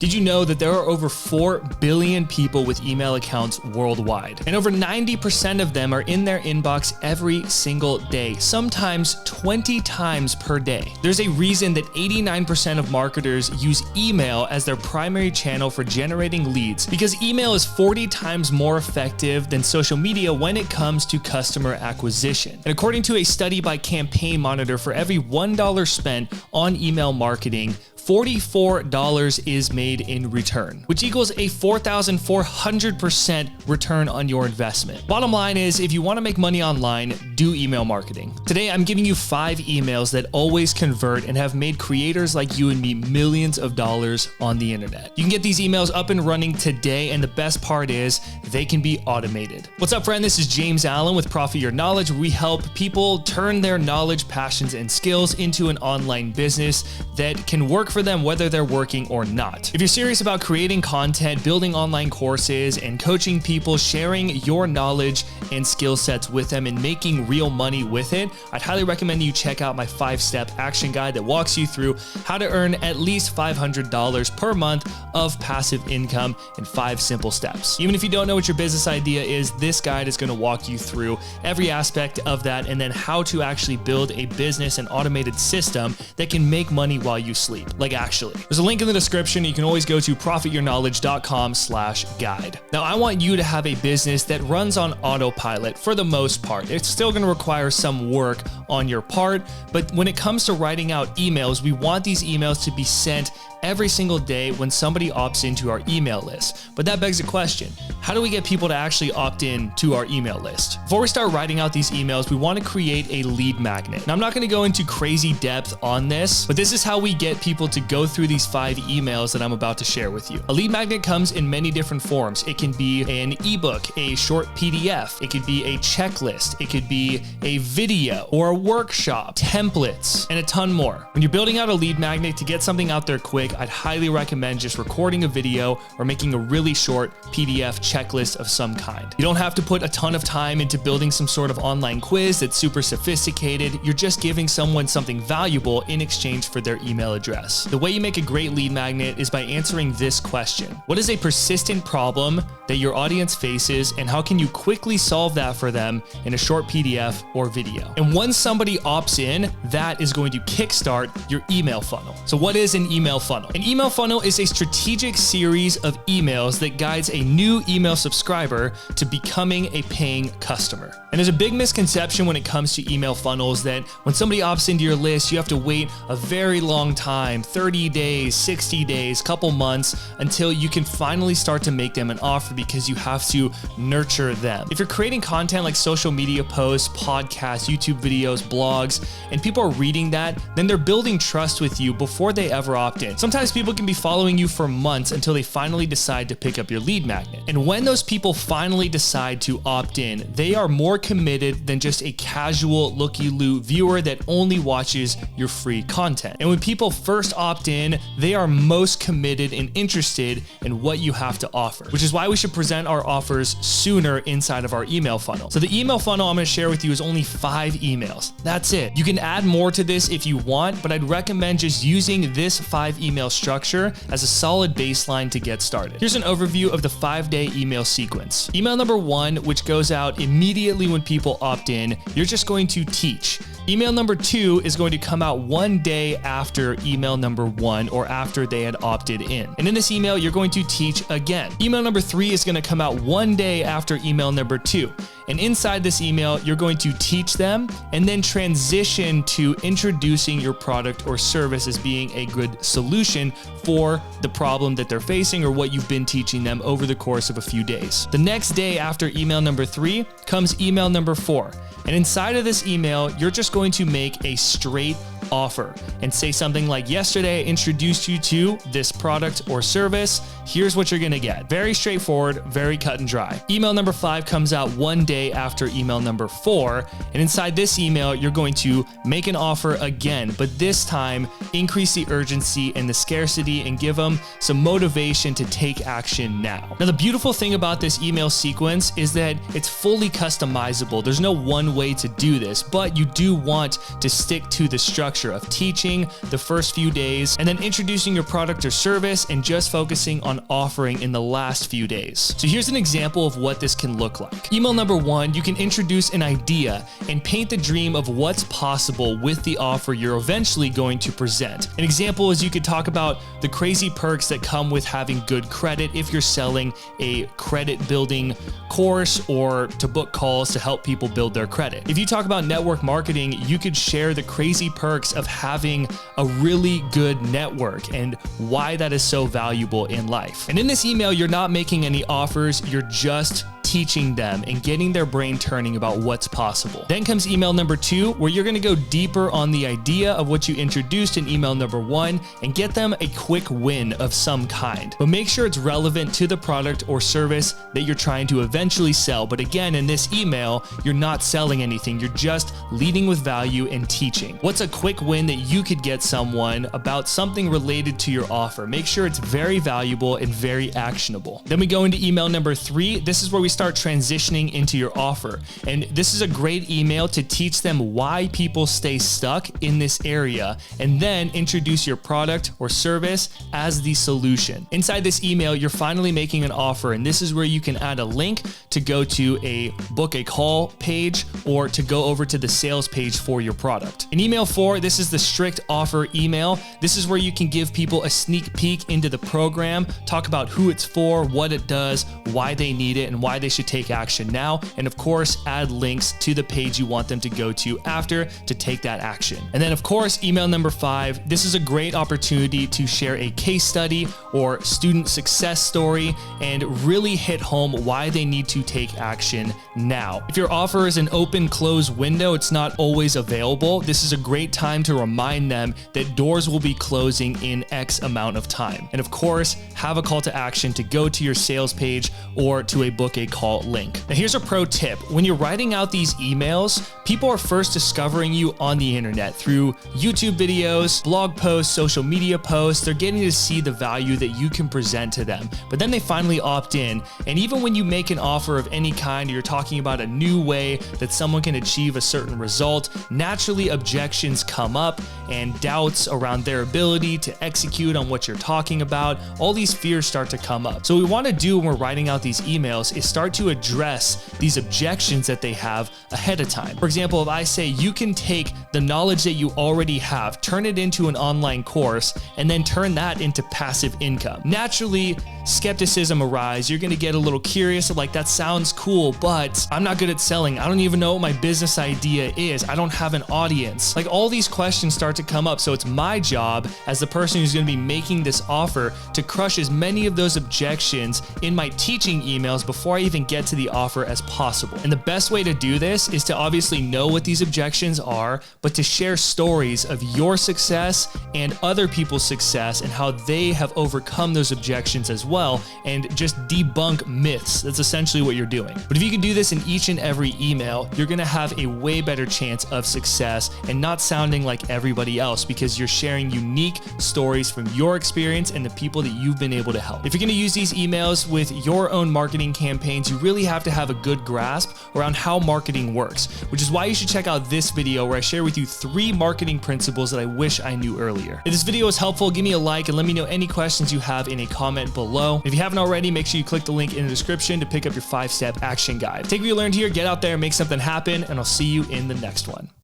Did you know that there are over 4 billion people with email accounts worldwide? And over 90% of them are in their inbox every single day, sometimes 20 times per day. There's a reason that 89% of marketers use email as their primary channel for generating leads, because email is 40 times more effective than social media when it comes to customer acquisition. And according to a study by Campaign Monitor, for every $1 spent on email marketing, $44 is made in return, which equals a 4,400% return on your investment. Bottom line is, if you want to make money online, do email marketing. Today, I'm giving you 5 emails that always convert and have made creators like you and me millions of dollars on the internet. You can get these emails up and running today, and the best part is they can be automated. What's up, friend? This is James Allen with Profit Your Knowledge, where we help people turn their knowledge, passions, and skills into an online business that can work for them whether they're working or not. If you're serious about creating content, building online courses, and coaching people, sharing your knowledge and skill sets with them and making real money with it, I'd highly recommend you check out my 5-step action guide that walks you through how to earn at least $500 per month of passive income in 5 simple steps. Even if you don't know what your business idea is, this guide is going to walk you through every aspect of that and then how to actually build a business and automated system that can make money while you sleep. Like, actually. There's a link in the description. You can always go to profityourknowledge.com/guide. Now, I want you to have a business that runs on autopilot for the most part. It's still going to require some work on your part, but when it comes to writing out emails, we want these emails to be sent every single day when somebody opts into our email list. But that begs a question. How do we get people to actually opt in to our email list? Before we start writing out these emails, we want to create a lead magnet. Now, I'm not going to go into crazy depth on this, but this is how we get people to go through these 5 emails that I'm about to share with you. A lead magnet comes in many different forms. It can be an ebook, a short PDF. It could be a checklist. It could be a video or a workshop, templates, and a ton more. When you're building out a lead magnet to get something out there quick, I'd highly recommend just recording a video or making a really short PDF checklist of some kind. You don't have to put a ton of time into building some sort of online quiz that's super sophisticated. You're just giving someone something valuable in exchange for their email address. The way you make a great lead magnet is by answering this question. What is a persistent problem that your audience faces, and how can you quickly solve that for them in a short PDF or video? And once somebody opts in, that is going to kickstart your email funnel. So what is an email funnel? An email funnel is a strategic series of emails that guides a new email subscriber to becoming a paying customer. And there's a big misconception when it comes to email funnels that when somebody opts into your list, you have to wait a very long time, 30 days, 60 days, couple months, until you can finally start to make them an offer, because you have to nurture them. If you're creating content like social media posts, podcasts, YouTube videos, blogs, and people are reading that, then they're building trust with you before they ever opt in. Sometimes people can be following you for months until they finally decide to pick up your lead magnet. And when those people finally decide to opt in, they are more committed than just a casual looky-loo viewer that only watches your free content. And when people first opt in, they are most committed and interested in what you have to offer, which is why we should present our offers sooner inside of our email funnel. So the email funnel I'm going to share with you is only 5 emails. That's it. You can add more to this if you want, but I'd recommend just using this 5 email structure as a solid baseline to get started. Here's an overview of the 5-day email sequence. Email number 1, which goes out immediately when people opt in, you're just going to teach. Email number 2 is going to come out 1 day after email number 1 or after they had opted in. And in this email, you're going to teach again. Email number 3 is going to come out 1 day after email number 2. And inside this email, you're going to teach them and then transition to introducing your product or service as being a good solution for the problem that they're facing or what you've been teaching them over the course of a few days. The next day after email number 3 comes email number 4. And inside of this email, you're just going to make a straight offer and say something like, yesterday I introduced you to this product or service. Here's what you're going to get. Very straightforward, very cut and dry. Email number 5 comes out 1 day after email number 4. And inside this email, you're going to make an offer again, but this time increase the urgency and the scarcity and give them some motivation to take action now. Now, the beautiful thing about this email sequence is that it's fully customizable. There's no one way to do this, but you do want to stick to the structure structure of teaching the first few days, and then introducing your product or service and just focusing on offering in the last few days. So here's an example of what this can look like. Email number 1, you can introduce an idea and paint the dream of what's possible with the offer you're eventually going to present. An example is you could talk about the crazy perks that come with having good credit if you're selling a credit building course or to book calls to help people build their credit. If you talk about network marketing, you could share the crazy perks of having a really good network and why that is so valuable in life. And in this email, you're not making any offers, you're just teaching them and getting their brain turning about what's possible. Then comes email number 2, where you're going to go deeper on the idea of what you introduced in email number 1 and get them a quick win of some kind. But make sure it's relevant to the product or service that you're trying to eventually sell. But again, in this email, you're not selling anything. You're just leading with value and teaching. What's a quick win that you could get someone about something related to your offer? Make sure it's very valuable and very actionable. Then we go into email number 3. This is where we start transitioning into your offer. And this is a great email to teach them why people stay stuck in this area, and then introduce your product or service as the solution. Inside this email, you're finally making an offer, and this is where you can add a link to go to a book a call page or to go over to the sales page for your product. In email 4, this is the strict offer email. This is where you can give people a sneak peek into the program, talk about who it's for, what it does, why they need it, and why they should take action now, and of course add links to the page you want them to go to after to take that action. And then of course email number 5, this is a great opportunity to share a case study or student success story and really hit home why they need to take action now. If your offer is an open close window, it's not always available, this is a great time to remind them that doors will be closing in X amount of time. And of course, have a call to action to go to your sales page or to a book a call link. Now here's a pro tip. When you're writing out these emails, people are first discovering you on the internet through YouTube videos, blog posts, social media posts. They're getting to see the value that you can present to them. But then they finally opt in. And even when you make an offer of any kind, or you're talking about a new way that someone can achieve a certain result, naturally objections come up and doubts around their ability to execute on what you're talking about. All these fears start to come up. So what we want to do when we're writing out these emails is start to address these objections that they have ahead of time. For example, if I say you can take the knowledge that you already have, turn it into an online course, and then turn that into passive income. Naturally, skepticism arises. You're going to get a little curious, like that sounds cool, but I'm not good at selling. I don't even know what my business idea is. I don't have an audience. Like all these questions start to come up. So it's my job as the person who's going to be making this offer to crush as many of those objections in my teaching emails before I even get to the offer as possible. And the best way to do this is to obviously know what these objections are, but to share stories of your success and other people's success and how they have overcome those objections as well, and just debunk myths. That's essentially what you're doing. But if you can do this in each and every email, you're going to have a way better chance of success and not sounding like everybody else, because you're sharing unique stories from your experience and the people that you've been able to help. If you're going to use these emails with your own marketing campaigns, you really have to have a good grasp around how marketing works, which is why you should check out this video where I share with you 3 marketing principles that I wish I knew earlier. If this video was helpful, give me a like and let me know any questions you have in a comment below. If you haven't already, make sure you click the link in the description to pick up your 5-step action guide. Take what you learned here, get out there, make something happen, and I'll see you in the next one.